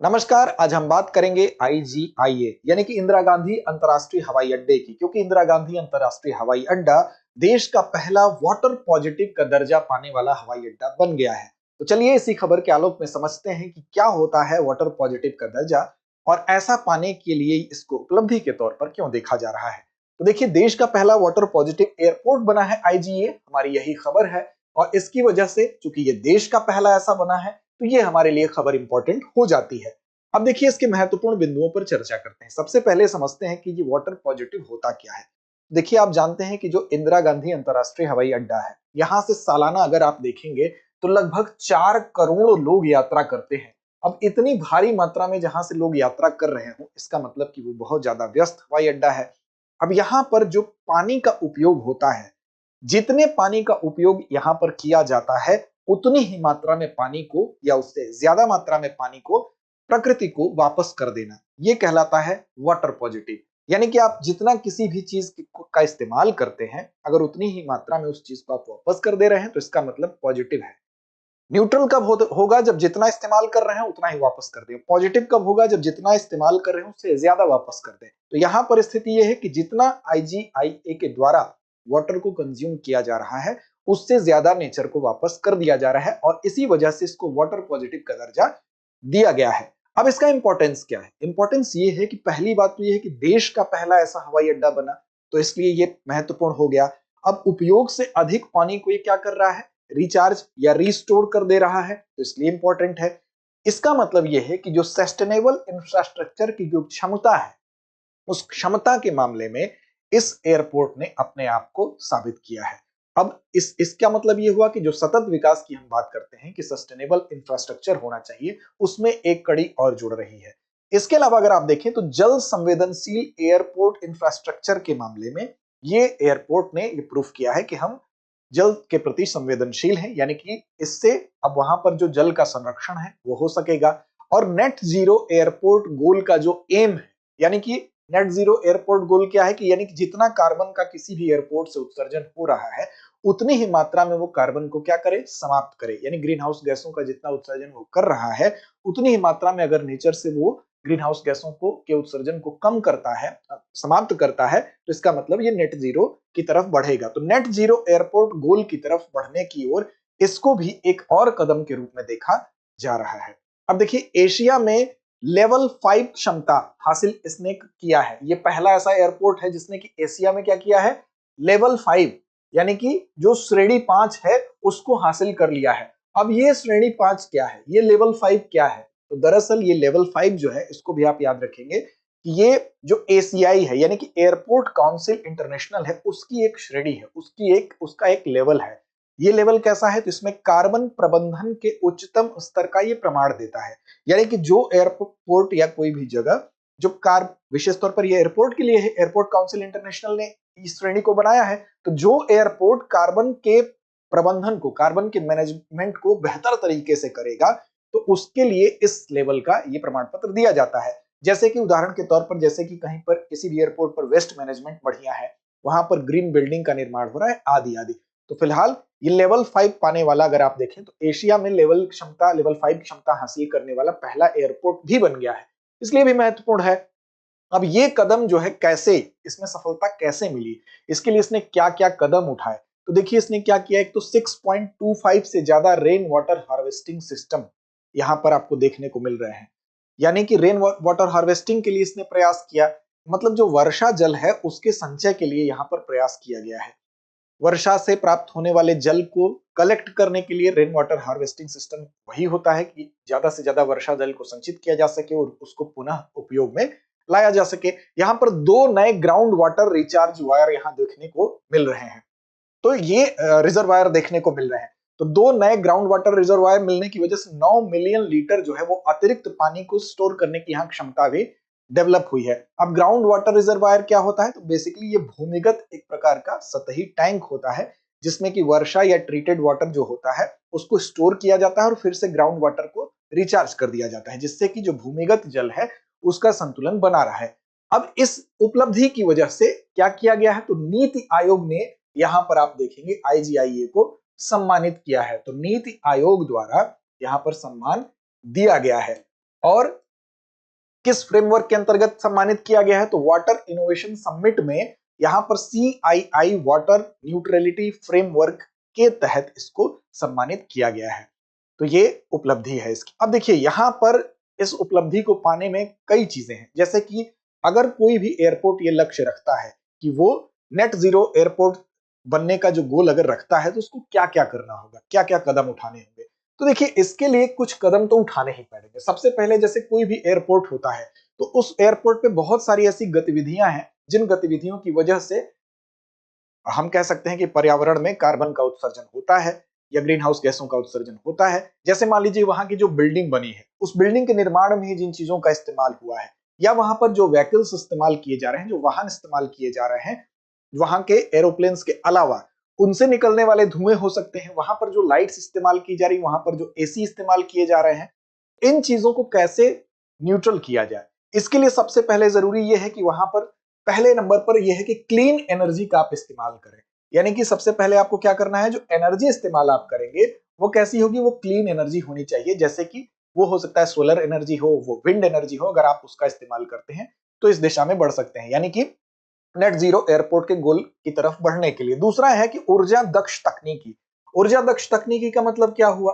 नमस्कार। आज हम बात करेंगे IGIA यानी कि इंदिरा गांधी अंतर्राष्ट्रीय हवाई अड्डे की, क्योंकि इंदिरा गांधी अंतर्राष्ट्रीय हवाई अड्डा देश का पहला वाटर पॉजिटिव का दर्जा पाने वाला हवाई अड्डा बन गया है। तो चलिए इसी खबर के आलोक में समझते हैं कि क्या होता है वाटर पॉजिटिव का दर्जा और ऐसा पाने के लिए इसको उपलब्धि के तौर पर क्यों देखा जा रहा है। तो देखिए, देश का पहला वाटर पॉजिटिव एयरपोर्ट बना है IGA, हमारी यही खबर है। और इसकी वजह से चूंकि ये देश का पहला ऐसा बना है, तो ये हमारे लिए खबर इंपॉर्टेंट हो जाती है। अब देखिए, इसके महत्वपूर्ण बिंदुओं पर चर्चा करते हैं। सबसे पहले समझते हैं कि ये वाटर पॉजिटिव होता क्या है। देखिए, आप जानते हैं कि जो इंदिरा गांधी अंतर्राष्ट्रीय हवाई अड्डा है, यहां से सालाना अगर आप देखेंगे तो लगभग 4 करोड़ लोग यात्रा करते हैं। अब इतनी भारी मात्रा में जहां से लोग यात्रा कर रहे हो, इसका मतलब कि वो बहुत ज्यादा व्यस्त हवाई अड्डा है। अब यहाँ पर जो पानी का उपयोग होता है, जितने पानी का उपयोग यहाँ पर किया जाता है, उतनी ही मात्रा में पानी को या उससे ज्यादा मात्रा में पानी को प्रकृति को वापस कर देना, ये कहलाता है वाटर पॉजिटिव। यानी कि आप जितना किसी भी चीज का इस्तेमाल करते हैं, अगर उतनी ही मात्रा में उस चीज को आप वापस कर दे रहे हैं, तो इसका मतलब पॉजिटिव है। न्यूट्रल कब होगा? जब जितना इस्तेमाल कर रहे हैं उतना ही वापस कर दें। पॉजिटिव कब होगा? जब जितना इस्तेमाल कर रहे हैं उससे ज्यादा वापस कर दें। तो यहाँ पर स्थिति यह है कि जितना IGIA के द्वारा वाटर को कंज्यूम किया जा रहा है, उससे ज्यादा नेचर को वापस कर दिया जा रहा है, और इसी वजह से इसको वाटर पॉजिटिव का दर्जा दिया गया है। अब इसका इंपॉर्टेंस क्या है? इंपॉर्टेंस ये है कि पहली बात तो ये है कि देश का पहला ऐसा हवाई अड्डा बना, तो इसलिए ये महत्वपूर्ण हो गया। अब उपयोग से अधिक पानी को ये क्या कर रहा है? रिचार्ज या रिस्टोर कर दे रहा है, तो इसलिए इंपॉर्टेंट है। इसका मतलब यह है कि जो सस्टेनेबल इंफ्रास्ट्रक्चर की जो क्षमता है, उस क्षमता के मामले में इस एयरपोर्ट ने अपने आप को साबित किया है। अब इसका मतलब यह हुआ कि जो सतत विकास की हम बात करते हैं कि सस्टेनेबल इंफ्रास्ट्रक्चर होना चाहिए, उसमें एक कड़ी और जुड़ रही है। इसके अलावा अगर आप देखें तो जल संवेदनशील एयरपोर्ट इंफ्रास्ट्रक्चर के मामले में ये एयरपोर्ट ने ये प्रूफ किया है कि हम जल के प्रति संवेदनशील हैं, यानी कि इससे अब वहां पर जो जल का संरक्षण है वो हो सकेगा। और नेट जीरो एयरपोर्ट गोल का जो एम है, यानी कि नेट जीरो एयरपोर्ट गोल क्या है कि यानी कि जितना कार्बन का किसी भी एयरपोर्ट से उत्सर्जन हो रहा है, उतनी ही मात्रा में वो कार्बन को क्या करे? समाप्त करे। यानी ग्रीन हाउस गैसों का जितना उत्सर्जन वो कर रहा है, उतनी ही मात्रा में अगर नेचर से वो ग्रीन हाउस गैसों को के उत्सर्जन को कम करता है, समाप्त करता है, तो इसका मतलब ये नेट जीरो की तरफ बढ़ेगा। तो नेट जीरो एयरपोर्ट गोल की तरफ बढ़ने की ओर इसको भी एक और कदम के रूप में देखा जा रहा है। अब देखिए, एशिया में लेवल 5 क्षमता हासिल इसने किया है। ये पहला ऐसा एयरपोर्ट है जिसने कि एशिया में क्या किया है? लेवल 5 यानी कि जो श्रेणी 5 है उसको हासिल कर लिया है। अब ये श्रेणी 5 क्या है? ये लेवल 5 क्या है? तो दरअसल ये लेवल 5 जो है, इसको भी आप याद रखेंगे कि ये जो ACI है यानी कि एयरपोर्ट काउंसिल इंटरनेशनल है, उसकी एक श्रेणी है, उसका एक लेवल है। ये लेवल कैसा है? तो इसमें कार्बन प्रबंधन के उच्चतम स्तर का ये प्रमाण देता है। यानी कि जो एयरपोर्ट या कोई भी जगह जो विशेष तौर पर ये एयरपोर्ट के लिए है, एयरपोर्ट काउंसिल इंटरनेशनल ने इस श्रेणी को बनाया है। तो जो एयरपोर्ट कार्बन के प्रबंधन को, कार्बन के मैनेजमेंट को बेहतर तरीके से करेगा, तो उसके लिए इस लेवल का ये प्रमाण पत्र दिया जाता है। जैसे कि उदाहरण के तौर पर, जैसे कि कहीं पर किसी भी एयरपोर्ट पर वेस्ट मैनेजमेंट बढ़िया है, वहां पर ग्रीन बिल्डिंग का निर्माण हो रहा है, आदि आदि। तो फिलहाल ये लेवल 5 पाने वाला अगर आप देखें तो एशिया में लेवल 5 क्षमता हासिल करने वाला पहला एयरपोर्ट भी बन गया है, इसलिए भी महत्वपूर्ण है। अब ये कदम जो है, कैसे इसमें सफलता कैसे मिली, इसके लिए इसने क्या क्या कदम उठाए? तो देखिए, इसने क्या किया। एक तो 6.25 से ज्यादा रेन वाटर हार्वेस्टिंग सिस्टम यहां पर आपको देखने को मिल रहे हैं। यानी कि रेन वाटर हार्वेस्टिंग के लिए इसने प्रयास किया, मतलब जो वर्षा जल है उसके संचय के लिए यहां पर प्रयास किया गया है। वर्षा से प्राप्त होने वाले जल को कलेक्ट करने के लिए रेन वाटर हार्वेस्टिंग सिस्टम वही होता है कि ज्यादा से ज्यादा वर्षा जल को संचित किया जा सके और उसको पुनः उपयोग में लाया जा सके। यहाँ पर 2 नए ग्राउंड वाटर रिचार्ज वायर यहाँ देखने को मिल रहे हैं। तो ये रिजर्वायर देखने को मिल रहे हैं। तो 2 नए ग्राउंड वाटर रिजर्वायर मिलने की वजह से 9 मिलियन लीटर जो है वो अतिरिक्त पानी को स्टोर करने की यहाँ क्षमता भी डेवलप हुई है। अब ग्राउंड वाटर रिजर्वायर क्या होता है? तो बेसिकली ये भूमिगत एक प्रकार का सतही टैंक होता है, जिसमें कि वर्षा या ट्रीटेड वाटर जो होता है उसको स्टोर किया जाता है और फिर से ग्राउंड वाटर को रिचार्ज कर दिया जाता है, जिससे कि जो भूमिगत जल है उसका संतुलन बना रहा है। अब इस उपलब्धि की वजह से क्या किया गया है? तो नीति आयोग ने यहां पर आप देखेंगे IGIA को सम्मानित किया है। तो नीति आयोग द्वारा यहां पर सम्मान दिया गया है। और किस फ्रेमवर्क के अंतर्गत सम्मानित किया गया है? तो वाटर इनोवेशन समिट में यहां पर CII वाटर न्यूट्रलिटी फ्रेमवर्क के तहत इसको सम्मानित किया गया है। तो ये उपलब्धि है इसकी। अब देखिए यहां पर इस उपलब्धि को पाने में कई चीजें हैं, जैसे कि अगर कोई भी एयरपोर्ट ये लक्ष्य रखता है कि वो नेट जीरो एयरपोर्ट बनने का जो गोल अगर रखता है तो उसको क्या क्या करना होगा, क्या क्या कदम उठाने होंगे। तो देखिए इसके लिए कुछ कदम तो उठाने ही पड़ेंगे। सबसे पहले जैसे कोई भी एयरपोर्ट होता है तो उस एयरपोर्ट पे बहुत सारी ऐसी गतिविधियां हैं जिन गतिविधियों की वजह से हम कह सकते हैं कि पर्यावरण में कार्बन का उत्सर्जन होता है या ग्रीन हाउस गैसों का उत्सर्जन होता है। जैसे मान लीजिए वहां की जो बिल्डिंग बनी है उस बिल्डिंग के निर्माण में ही जिन चीजों का इस्तेमाल हुआ है, या वहां पर जो व्हीकल्स इस्तेमाल किए जा रहे हैं, जो वाहन इस्तेमाल किए जा रहे हैं, वहां के एरोप्लेन्स के अलावा उनसे निकलने वाले धुएं हो सकते हैं, वहां पर जो लाइट्स इस्तेमाल की जा रही, वहां पर जो एसी इस्तेमाल किए जा रहे हैं, इन चीजों को कैसे न्यूट्रल किया जाए। इसके लिए सबसे पहले जरूरी यह है कि वहां पर पहले नंबर पर यह है कि क्लीन एनर्जी का आप इस्तेमाल करें। यानी कि सबसे पहले आपको क्या करना है, जो एनर्जी इस्तेमाल आप करेंगे वो कैसी होगी, वो क्लीन एनर्जी होनी चाहिए। जैसे कि वो हो सकता है सोलर एनर्जी हो, वो विंड एनर्जी हो। अगर आप उसका इस्तेमाल करते हैं तो इस दिशा में बढ़ सकते हैं, यानी कि नेट जीरो एयरपोर्ट के गोल की तरफ बढ़ने के लिए। दूसरा है कि ऊर्जा दक्ष तकनीकी। ऊर्जा दक्ष तकनीकी का मतलब क्या हुआ,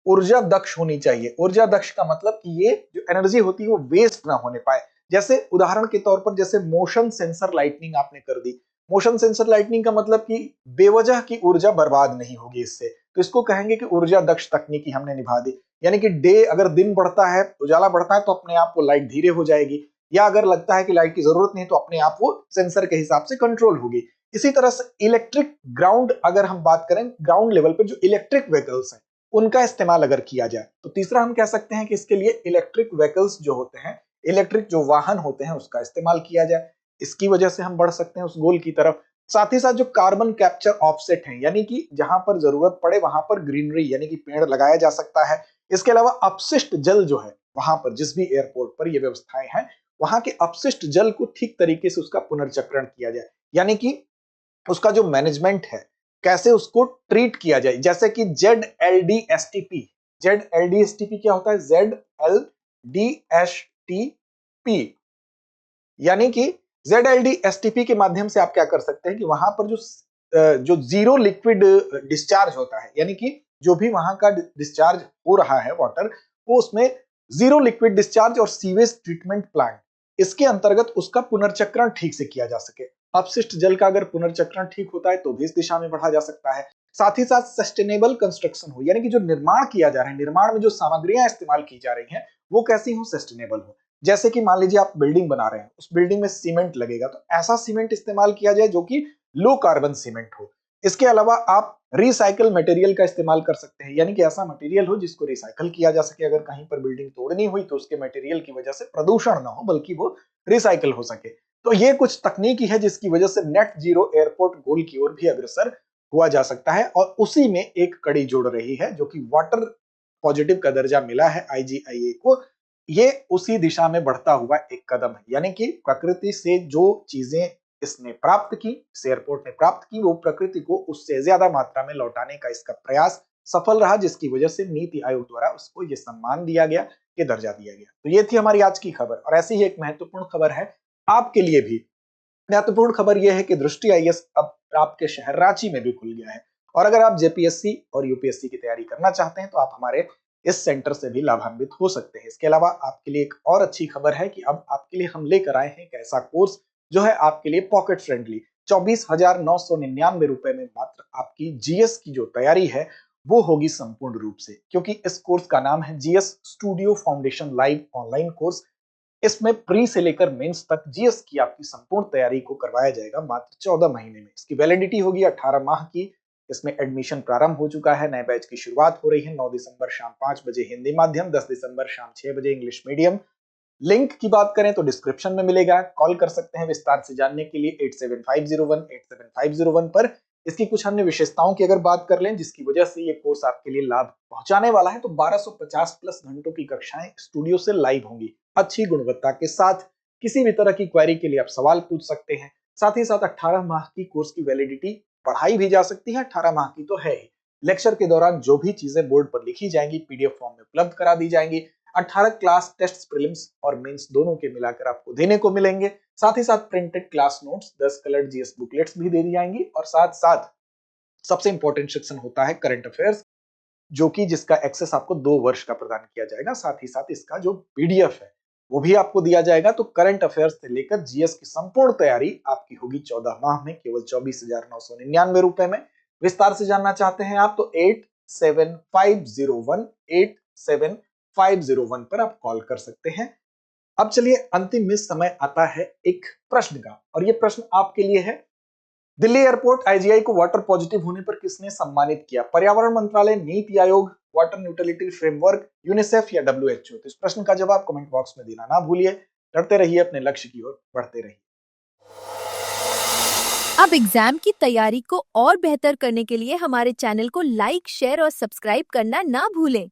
ऊर्जा दक्ष होनी चाहिए। ऊर्जा दक्ष का मतलब कि ये जो एनर्जी होती है वो वेस्ट ना होने पाए। जैसे उदाहरण के तौर पर जैसे मोशन सेंसर लाइटनिंग आपने कर दी। मोशन सेंसर लाइटनिंग का मतलब कि बेवजह की ऊर्जा बर्बाद नहीं होगी इससे, तो इसको कहेंगे कि ऊर्जा दक्ष तकनीकी हमने निभा दी। यानी कि डे अगर दिन बढ़ता है, उजाला बढ़ता है, तो अपने आप वो लाइट धीरे हो जाएगी, या अगर लगता है कि लाइट की जरूरत नहीं तो अपने आप वो सेंसर के हिसाब से कंट्रोल होगी। इसी तरह से इलेक्ट्रिक ग्राउंड, अगर हम बात करें ग्राउंड लेवल पर जो इलेक्ट्रिक व्हीकल्स हैं उनका इस्तेमाल अगर किया जाए तो तीसरा हम कह सकते हैं कि इसके लिए इलेक्ट्रिक व्हीकल्स जो होते हैं, इलेक्ट्रिक जो वाहन होते हैं उसका इस्तेमाल किया जाए। इसकी वजह से हम बढ़ सकते हैं उस गोल की तरफ। साथ ही साथ जो कार्बन कैप्चर ऑफसेट है, यानी कि जहां पर जरूरत पड़े वहां पर ग्रीनरी यानी कि पेड़ लगाया जा सकता है। इसके अलावा अपशिष्ट जल जो है वहां पर जिस भी एयरपोर्ट पर ये व्यवस्थाएं हैं, वहां के अपशिष्ट जल को ठीक तरीके से उसका पुनर्चक्रण किया जाए, यानी कि उसका जो मैनेजमेंट है कैसे उसको ट्रीट किया जाए। जैसे कि ZLDSTP, ZLDSTP क्या होता है, ZLDSTP, यानी कि ZLDSTP के माध्यम से आप क्या कर सकते हैं कि वहां पर जो जीरो लिक्विड डिस्चार्ज होता है, यानी कि जो भी वहां का डिस्चार्ज हो रहा है वाटर, वो उसमें जीरो लिक्विड डिस्चार्ज और सीवेज ट्रीटमेंट प्लांट, इसके अंतर्गत उसका पुनर्चक्रण ठीक से किया जा सके। अपशिष्ट जल का अगर पुनर्चक्रण ठीक होता है तो भी इस दिशा में बढ़ा जा सकता है। साथ ही साथ सस्टेनेबल कंस्ट्रक्शन हो, यानी कि जो निर्माण किया जा रहा है, निर्माण में जो सामग्रियां इस्तेमाल की जा रही हैं वो कैसी हो, सस्टेनेबल हो। जैसे कि मान लीजिए आप बिल्डिंग बना रहे हैं, उस बिल्डिंग में सीमेंट लगेगा तो ऐसा सीमेंट इस्तेमाल किया जाए जो कि लो कार्बन सीमेंट हो। इसके अलावा आप रिसाइकल मटेरियल का इस्तेमाल कर सकते हैं, यानी कि ऐसा मटेरियल हो जिसको रिसाइकल किया जा सके। अगर कहीं पर बिल्डिंग तोड़नी हुई तो उसके मटेरियल की वजह से प्रदूषण ना हो बल्कि वो रिसाइकल हो सके। तो ये कुछ तकनीकी है जिसकी वजह से नेट जीरो एयरपोर्ट गोल की ओर भी अग्रसर हुआ जा सकता है। और उसी में एक कड़ी जुड़ रही है जो कि वाटर पॉजिटिव का दर्जा मिला है IGIA को, ये उसी दिशा में बढ़ता हुआ एक कदम है। यानी कि प्रकृति से जो चीजें इसने प्राप्त की, इस एयरपोर्ट ने प्राप्त की, वो प्रकृति को उससे ज्यादा मात्रा में लौटाने का इसका प्रयास सफल रहा, जिसकी वजह से नीति आयोग द्वारा उसको ये सम्मान दिया गया, ये दर्जा दिया गया। तो ये थी हमारी आज की खबर। और ऐसी ही एक महत्वपूर्ण खबर है आपके लिए भी। महत्वपूर्ण खबर यह है कि दृष्टि IAS अब आपके शहर रांची में भी खुल गया है। और अगर आप JPSC और UPSC की तैयारी करना चाहते हैं तो आप हमारे इस सेंटर से भी लाभान्वित हो सकते हैं। इसके अलावा आपके लिए एक और अच्छी खबर है कि अब आपके लिए हम लेकर आए हैं एक ऐसा कोर्स जो है आपके लिए पॉकेट फ्रेंडली। 24,999 रुपए में मात्र आपकी GS की जो तैयारी है वो होगी संपूर्ण रूप से, क्योंकि इस कोर्स का नाम है GS studio foundation live online course. इसमें प्री से लेकर मेंस तक GS की आपकी संपूर्ण तैयारी को करवाया जाएगा मात्र 14 महीने में। इसकी वैलिडिटी होगी 18 माह की। इसमें एडमिशन प्रारंभ हो चुका है, नए बैच की शुरुआत हो रही है। 9 दिसंबर शाम 5 बजे हिंदी माध्यम, 10 दिसंबर शाम 6 बजे इंग्लिश मीडियम। लिंक की बात करें तो डिस्क्रिप्शन में मिलेगा, कॉल कर सकते हैं विस्तार से जानने के लिए 8750187501 पर। इसकी कुछ अन्य विशेषताओं की अगर बात कर लें जिसकी वजह से ये कोर्स आपके लिए लाभ पहुंचाने वाला है, तो 1250 प्लस घंटों की कक्षाएं स्टूडियो से लाइव होंगी अच्छी गुणवत्ता के साथ। किसी भी तरह की क्वेरी के लिए आप सवाल पूछ सकते हैं। साथ ही साथ 18 माह की कोर्स की वैलिडिटी बढ़ाई भी जा सकती है, 18 माह की तो है ही। लेक्चर के दौरान जो भी चीजें बोर्ड पर लिखी जाएंगी PDF फॉर्म में उपलब्ध करा दी जाएंगी। 18 क्लास टेस्ट प्रीलिम्स और मेंस दोनों के मिलाकर आपको देने को मिलेंगे। साथ ही साथ printed class notes, 10 colour GS booklets भी दे दी जाएंगी और साथ साथ सबसे इंपॉर्टेंट सेक्शन होता है करंट अफेयर्स, जो कि जिसका एक्सेस आपको 2 वर्ष का प्रदान किया जाएगा। साथ ही साथ इसका जो पीडीएफ है वो भी आपको दिया जाएगा। तो करंट अफेयर्स से लेकर जीएस की संपूर्ण तैयारी आपकी होगी 14 माह में केवल 24,999 रुपए में। विस्तार से जानना चाहते हैं आप तो 8750187501 पर आप कॉल कर सकते हैं। अब चलिए अंतिम में समय आता है एक प्रश्न का, और ये प्रश्न आपके लिए है। दिल्ली एयरपोर्ट आईजीआई को वाटर पॉजिटिव होने पर किसने सम्मानित किया? पर्यावरण मंत्रालय, NITI Aayog, water neutrality framework, UNICEF या डब्ल्यूएचओ? तो इस प्रश्न का जवाब कमेंट बॉक्स में देना ना भूलिए। लड़ते रहिए अपने लक्ष्य की ओर बढ़ते रहिए। अब एग्जाम की तैयारी को और बेहतर करने के लिए हमारे चैनल को लाइक, शेयर और सब्सक्राइब करना ना भूलें।